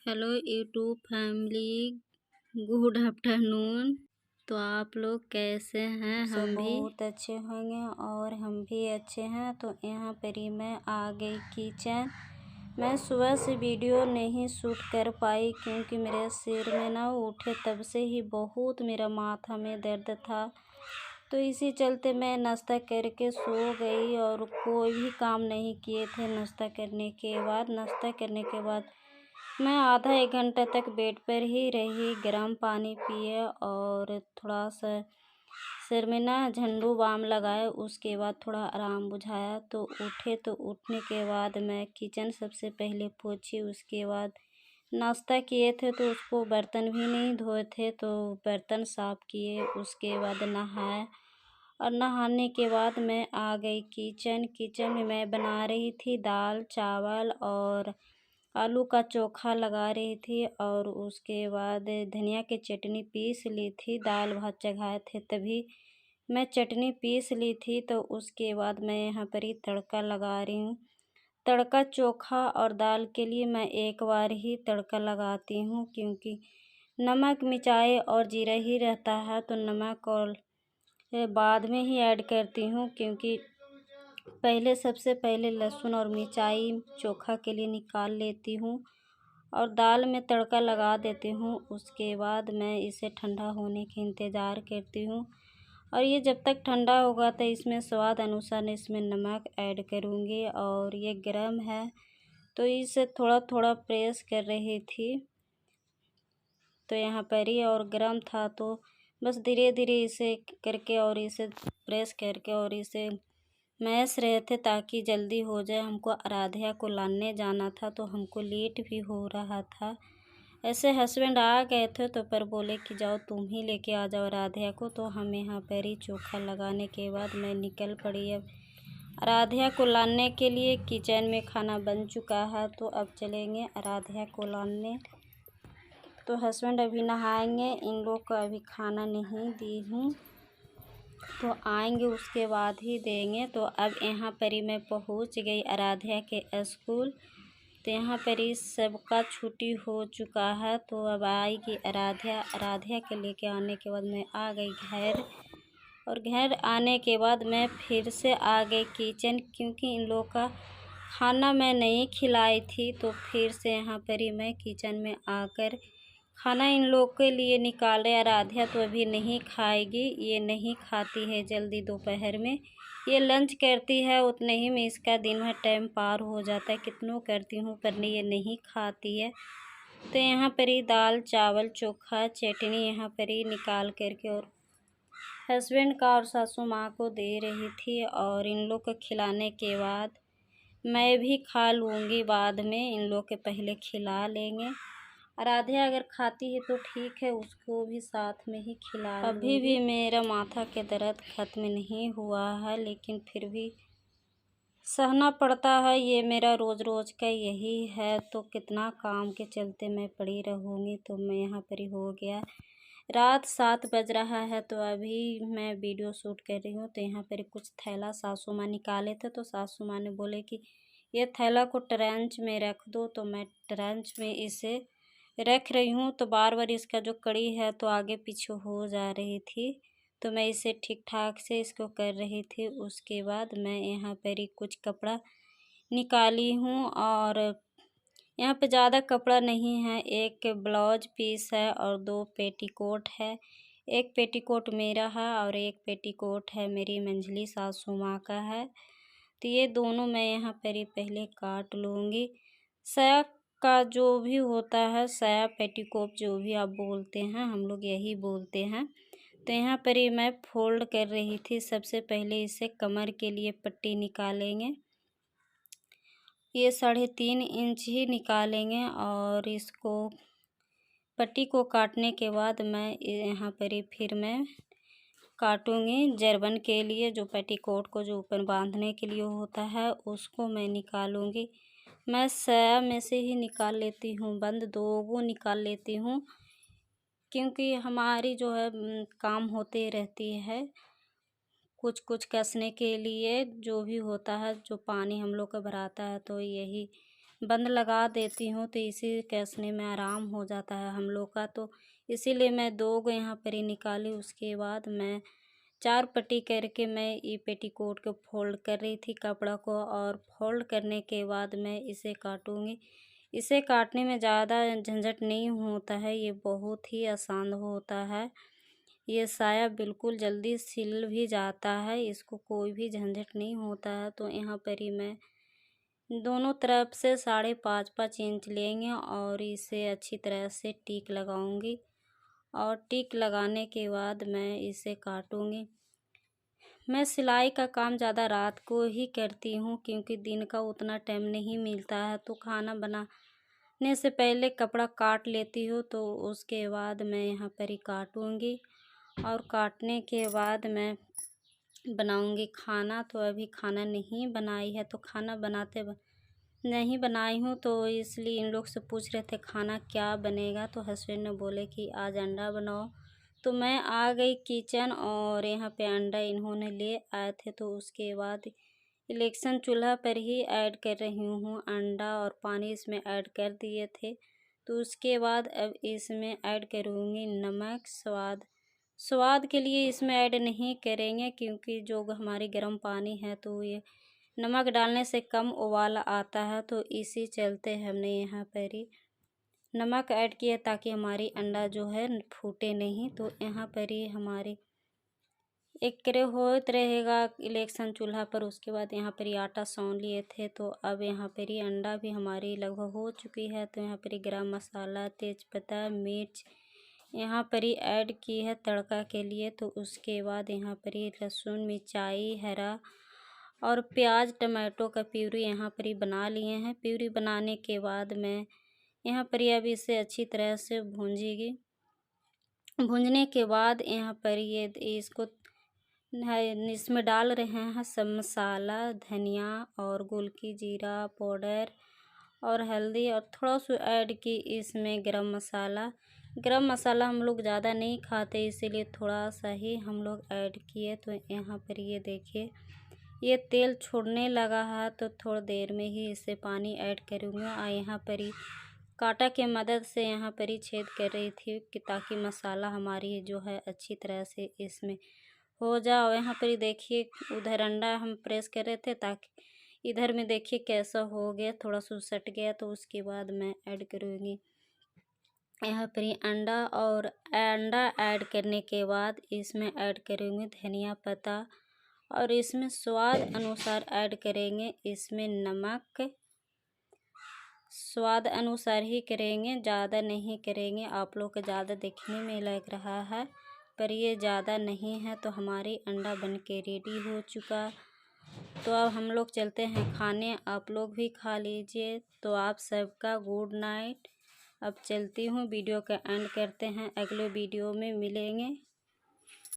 Hello YouTube family, good afternoon. तो आप लोग कैसे हैं? हम भी बहुत अच्छे होंगे और हम भी अच्छे हैं। तो यहाँ पर ही मैं आ गई किचन। मैं सुबह से वीडियो नहीं शूट कर पाई क्योंकि मेरे सिर में ना उठे तब से ही बहुत मेरा माथा में दर्द था। तो इसी चलते मैं नाश्ता करके सो गई और कोई भी काम नहीं किए थे। नाश्ता करने के बाद मैं आधा एक घंटा तक बेड पर ही रही, गर्म पानी पिए और थोड़ा सा सिर में ना झंडू बाम लगाए। उसके बाद थोड़ा आराम बुझाया तो उठे। तो उठने के बाद मैं किचन सबसे पहले पोछी। उसके बाद नाश्ता किए थे तो उसको बर्तन भी नहीं धोए थे तो बर्तन साफ़ किए। उसके बाद नहाए और नहाने के बाद मैं आ गई किचन में मैं बना रही थी दाल चावल और आलू का चोखा लगा रही थी और उसके बाद धनिया की चटनी पीस ली थी। दाल भात चढ़ाए थे तभी मैं चटनी पीस ली थी। तो उसके बाद मैं यहाँ पर ही तड़का लगा रही हूँ। तड़का चोखा और दाल के लिए मैं एक बार ही तड़का लगाती हूँ क्योंकि नमक मिर्चाई और जीरा ही रहता है। तो नमक और बाद में ही ऐड करती हूँ क्योंकि सबसे पहले लहसुन और मिर्चाई चोखा के लिए निकाल लेती हूँ और दाल में तड़का लगा देती हूँ। उसके बाद मैं इसे ठंडा होने के इंतज़ार करती हूँ और ये जब तक ठंडा होगा तो इसमें स्वाद अनुसार इसमें नमक ऐड करूँगी। और ये गरम है तो इसे थोड़ा थोड़ा प्रेस कर रही थी तो यहाँ पर ही और गरम था तो बस धीरे धीरे इसे करके और इसे प्रेस करके और इसे मैश रहे थे ताकि जल्दी हो जाए। हमको आराध्या को लाने जाना था तो हमको लेट भी हो रहा था। ऐसे हस्बैंड आ गए थे तो पर बोले कि जाओ तुम ही लेके आ जाओ आराध्या को। तो हम यहाँ पर ही चोखा लगाने के बाद मैं निकल पड़ी अब आराध्या को लाने के लिए। किचन में खाना बन चुका है तो अब चलेंगे आराध्या को लाने। तो हस्बैंड अभी नहाएंगे, इन लोग को अभी खाना नहीं दी हूँ तो आएंगे उसके बाद ही देंगे। तो अब यहाँ पर ही मैं पहुँच गई आराध्या के स्कूल। तो यहाँ पर ही सबका छुट्टी हो चुका है तो अब आएगी आराध्या के लेके आने के बाद मैं आ गई घर। और घर आने के बाद मैं फिर से आ गई किचन क्योंकि इन लोग का खाना मैं नहीं खिलाई थी। तो फिर से यहाँ पर ही मैं किचन में आकर खाना इन लोग के लिए निकाले। आराध्या तो अभी नहीं खाएगी, ये नहीं खाती है जल्दी दोपहर में। ये लंच करती है उतने ही में इसका दिन भर टाइम पार हो जाता है। कितनों करती हूँ पर ये नहीं खाती है। तो यहाँ पर ही दाल चावल चोखा चटनी यहाँ पर ही निकाल करके और हस्बैंड का और सासू माँ को दे रही थी। और इन लोग को खिलाने के बाद मैं भी खा लूँगी बाद में, इन लोग के पहले खिला लेंगे। आराध्या अगर खाती है तो ठीक है, उसको भी साथ में ही खिला लूँगी। अभी भी मेरा माथा के दर्द ख़त्म नहीं हुआ है लेकिन फिर भी सहना पड़ता है। ये मेरा रोज़ रोज़ का यही है तो कितना काम के चलते मैं पड़ी रहूँगी। तो मैं यहाँ पर ही हो गया रात 7 बज रहा है तो अभी मैं वीडियो शूट कर रही हूँ। तो यहाँ पर कुछ थैला सासू माँ निकाले थे तो सासू माँ ने बोले कि ये थैला को ट्रंच में रख दो। तो मैं ट्रंच में इसे रख रही हूँ। तो बार बार इसका जो कड़ी है तो आगे पीछे हो जा रही थी तो मैं इसे ठीक ठाक से इसको कर रही थी। उसके बाद मैं यहाँ पर ही कुछ कपड़ा निकाली हूँ और यहाँ पे ज़्यादा कपड़ा नहीं है। एक ब्लाउज पीस है और 2 पेटीकोट है। एक पेटीकोट मेरा है और एक पेटीकोट है मेरी मंझली सासू माँ का है। तो ये दोनों मैं यहाँ पर ही पहले काट लूँगी। साया का जो भी होता है, साया पेटीकोट जो भी आप बोलते हैं, हम लोग यही बोलते हैं। तो यहाँ पर ही मैं फोल्ड कर रही थी। सबसे पहले इसे कमर के लिए पट्टी निकालेंगे। ये 3.5 इंच ही निकालेंगे और इसको पट्टी को काटने के बाद मैं यहाँ पर ही फिर मैं काटूँगी जरबन के लिए। जो पेटीकोट को जो ऊपर बांधने के लिए होता है उसको मैं निकालूँगी। मैं साया में से ही निकाल लेती हूँ, बंद 2 निकाल लेती हूँ क्योंकि हमारी जो है काम होते रहती है। कुछ कुछ कसने के लिए जो भी होता है, जो पानी हम लोग का भराता है तो यही बंद लगा देती हूँ तो इसी कसने में आराम हो जाता है हम लोग का। तो इसीलिए मैं 2 गो यहाँ पर ही निकाली। उसके बाद मैं 4 पट्टी करके मैं ये पेटीकोट को फोल्ड कर रही थी कपड़ा को, और फोल्ड करने के बाद मैं इसे काटूँगी। इसे काटने में ज़्यादा झंझट नहीं होता है, ये बहुत ही आसान होता है। ये साया बिल्कुल जल्दी सिल भी जाता है, इसको कोई भी झंझट नहीं होता है। तो यहाँ पर ही मैं दोनों तरफ से 5.5 इंच लेंगे और इसे अच्छी तरह से टिक लगाऊंगी, और टिक लगाने के बाद मैं इसे काटूंगी। मैं सिलाई का काम ज़्यादा रात को ही करती हूँ क्योंकि दिन का उतना टाइम नहीं मिलता है। तो खाना बनाने से पहले कपड़ा काट लेती हूँ, तो उसके बाद मैं यहाँ पर ही काटूंगी, और काटने के बाद मैं बनाऊंगी खाना। तो अभी खाना नहीं बनाई है, तो खाना नहीं बनाई हूँ, तो इसलिए इन लोग से पूछ रहे थे खाना क्या बनेगा। तो हस्बैंड ने बोले कि आज अंडा बनाओ। तो मैं आ गई किचन और यहाँ पे अंडा इन्होंने ले आए थे। तो उसके बाद इंडक्शन चूल्हा पर ही ऐड कर रही हूँ अंडा, और पानी इसमें ऐड कर दिए थे। तो उसके बाद अब इसमें ऐड करूँगी नमक। स्वाद के लिए इसमें ऐड नहीं करेंगे क्योंकि जो हमारी गर्म पानी है तो ये नमक डालने से कम उबाल आता है, तो इसी चलते हमने यहाँ पर ही नमक ऐड किया ताकि हमारी अंडा जो है फूटे नहीं। तो यहाँ पर ही हमारी एक करे होत रहेगा इलेक्शन चूल्हा पर। उसके बाद यहाँ पर ही आटा सौन लिए थे। तो अब यहाँ पर ही अंडा भी हमारी लगभग हो चुकी है। तो यहाँ पर ही गरम मसाला, तेज़पत्ता, मिर्च यहाँ पर ही ऐड की है तड़का के लिए। तो उसके बाद यहाँ पर ही लहसुन, मिर्चाई, हरा और प्याज, टमाटो का प्यूरी यहाँ पर ही बना लिए हैं। प्यूरी बनाने के बाद मैं यहाँ पर ही अब इसे अच्छी तरह से भूंजेगी। भूंजने के बाद यहाँ पर ये इसको इसमें डाल रहे हैं सब मसाला, धनिया और गोलकी जीरा पाउडर और हल्दी, और थोड़ा सा ऐड की इसमें गरम मसाला। गरम मसाला हम लोग ज़्यादा नहीं खाते, इसीलिए थोड़ा सा ही हम लोग ऐड किए। तो यहाँ पर ये देखिए ये तेल छोड़ने लगा है, तो थोड़ी देर में ही इसे पानी ऐड करूँगी। और यहाँ पर ही कांटा के मदद से यहाँ पर ही छेद कर रही थी कि ताकि मसाला हमारी जो है अच्छी तरह से इसमें हो जाओ। यहाँ पर ही देखिए उधर अंडा हम प्रेस कर रहे थे ताकि इधर में देखिए कैसा हो गया, थोड़ा सा सट गया। तो उसके बाद मैं ऐड करूँगी यहाँ पर ही अंडा, और अंडा ऐड करने के बाद इसमें ऐड करूँगी धनिया पत्ता, और इसमें स्वाद अनुसार ऐड करेंगे। इसमें नमक स्वाद अनुसार ही करेंगे, ज़्यादा नहीं करेंगे। आप लोग को ज़्यादा देखने में लग रहा है पर ये ज़्यादा नहीं है। तो हमारी अंडा बन के रेडी हो चुका। तो अब हम लोग चलते हैं खाने, आप लोग भी खा लीजिए। तो आप सबका गुड नाइट। अब चलती हूँ, वीडियो का एंड करते हैं, अगले वीडियो में मिलेंगे।